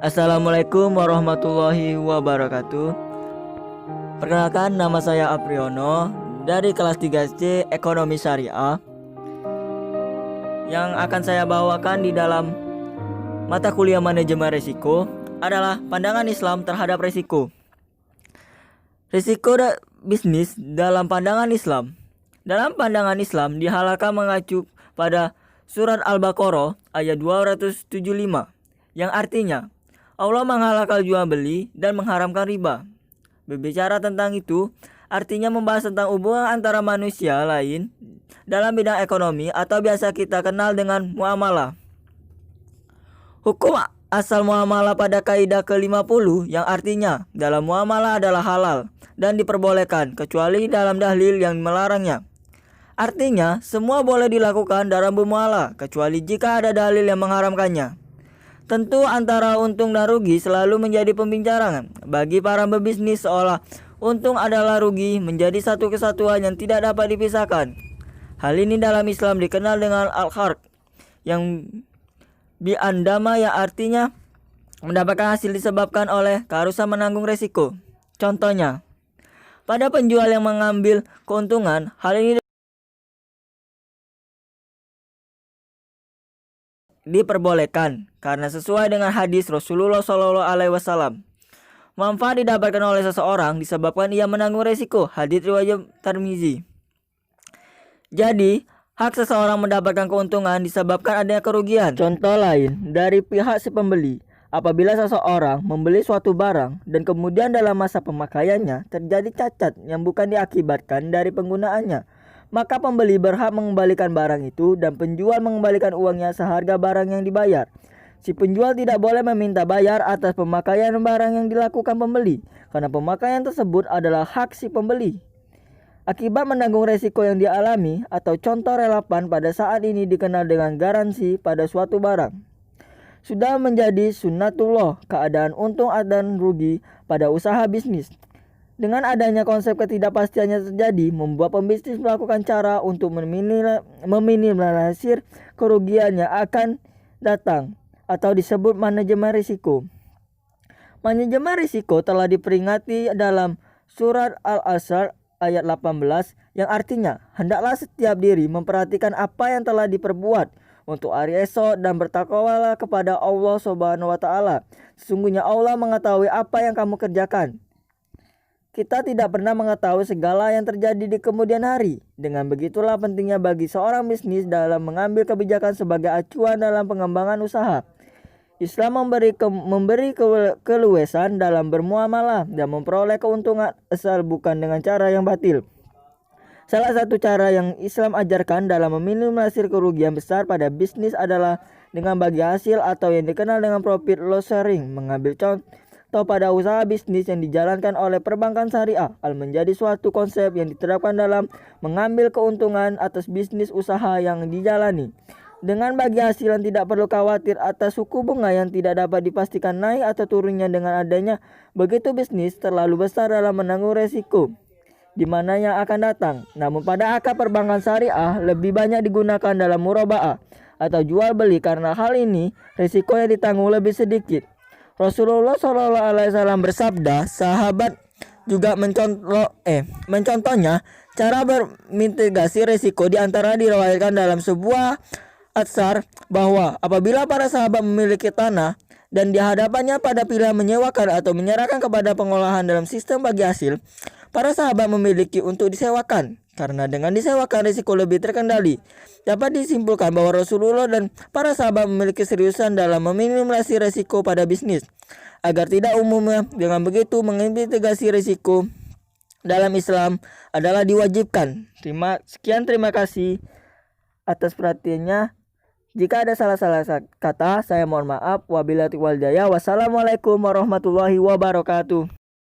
Assalamualaikum warahmatullahi wabarakatuh. Perkenalkan, nama saya Apriyono dari kelas 3C Ekonomi Syariah. Yang akan saya bawakan di dalam mata kuliah manajemen risiko adalah pandangan Islam terhadap risiko. Risiko bisnis dalam pandangan Islam. Dalam pandangan Islam dihalalkan mengacu pada surat Al-Baqarah ayat 275 yang artinya Allah menghalalkan jual beli dan mengharamkan riba. Berbicara tentang itu artinya membahas tentang hubungan antara manusia lain dalam bidang ekonomi atau biasa kita kenal dengan muamalah. Hukum asal muamalah pada kaidah ke-50 yang artinya dalam muamalah adalah halal dan diperbolehkan kecuali dalam dalil yang melarangnya. Artinya semua boleh dilakukan dalam bermuamalah kecuali jika ada dalil yang mengharamkannya. Tentu antara untung dan rugi selalu menjadi pembicaraan bagi para pebisnis, seolah untung adalah rugi menjadi satu kesatuan yang tidak dapat dipisahkan. Hal ini dalam Islam dikenal dengan al-kharq yang bi'andama, yang artinya mendapatkan hasil disebabkan oleh keharusan menanggung resiko. Contohnya, pada penjual yang mengambil keuntungan, hal ini diperbolehkan karena sesuai dengan hadis Rasulullah SAW. Manfaat didapatkan oleh seseorang disebabkan ia menanggung resiko. Hadis riwayat Tirmizi. Jadi, hak seseorang mendapatkan keuntungan disebabkan adanya kerugian. Contoh lain dari pihak si pembeli, apabila seseorang membeli suatu barang dan kemudian dalam masa pemakaiannya terjadi cacat yang bukan diakibatkan dari penggunaannya, maka pembeli berhak mengembalikan barang itu dan penjual mengembalikan uangnya seharga barang yang dibayar. Si penjual tidak boleh meminta bayar atas pemakaian barang yang dilakukan pembeli, karena pemakaian tersebut adalah hak si pembeli. Akibat menanggung resiko yang dialami atau contoh relevan pada saat ini dikenal dengan garansi pada suatu barang. Sudah menjadi sunnatullah keadaan untung dan rugi pada usaha bisnis. Dengan adanya konsep ketidakpastian yang terjadi, membuat pembisnis melakukan cara untuk meminimalisir kerugian yang akan datang atau disebut manajemen risiko. Manajemen risiko telah diperingati dalam surat Al-Asr ayat 18 yang artinya hendaklah setiap diri memperhatikan apa yang telah diperbuat untuk hari esok dan bertakwalah kepada Allah Subhanahu wa taala. Sesungguhnya Allah mengetahui apa yang kamu kerjakan. Kita tidak pernah mengetahui segala yang terjadi di kemudian hari. Dengan begitulah pentingnya bagi seorang bisnis dalam mengambil kebijakan sebagai acuan dalam pengembangan usaha. Islam memberi keluasan dalam bermuamalah dan memperoleh keuntungan asal bukan dengan cara yang batil. Salah satu cara yang Islam ajarkan dalam meminimalisir kerugian besar pada bisnis adalah dengan bagi hasil atau yang dikenal dengan profit loss sharing. Mengambil contoh pada usaha bisnis yang dijalankan oleh perbankan syariah menjadi suatu konsep yang diterapkan dalam mengambil keuntungan atas bisnis usaha yang dijalani. Dengan bagi hasil yang tidak perlu khawatir atas suku bunga yang tidak dapat dipastikan naik atau turunnya dengan adanya begitu bisnis terlalu besar dalam menanggung resiko di mana yang akan datang. Namun pada akad perbankan syariah lebih banyak digunakan dalam muraba'ah atau jual beli karena hal ini resiko yang ditanggung lebih sedikit. Rasulullah SAW bersabda, sahabat juga mencontohnya cara bermitigasi risiko di antara diriwayatkan dalam sebuah atsar bahwa apabila para sahabat memiliki tanah dan di hadapannya pada pilihan menyewakan atau menyerahkan kepada pengolahan dalam sistem bagi hasil, para sahabat memiliki untuk disewakan karena dengan disewakan risiko lebih terkendali. Dapat disimpulkan bahwa Rasulullah dan para sahabat memiliki seriusan dalam meminimalisir risiko pada bisnis agar tidak umumnya. Dengan begitu menginvestigasi risiko dalam Islam adalah diwajibkan. Terima kasih atas perhatiannya. Jika ada salah-salah kata, saya mohon maaf. Wabillahi taufiq wal hidayah. Wassalamualaikum warahmatullahi wabarakatuh.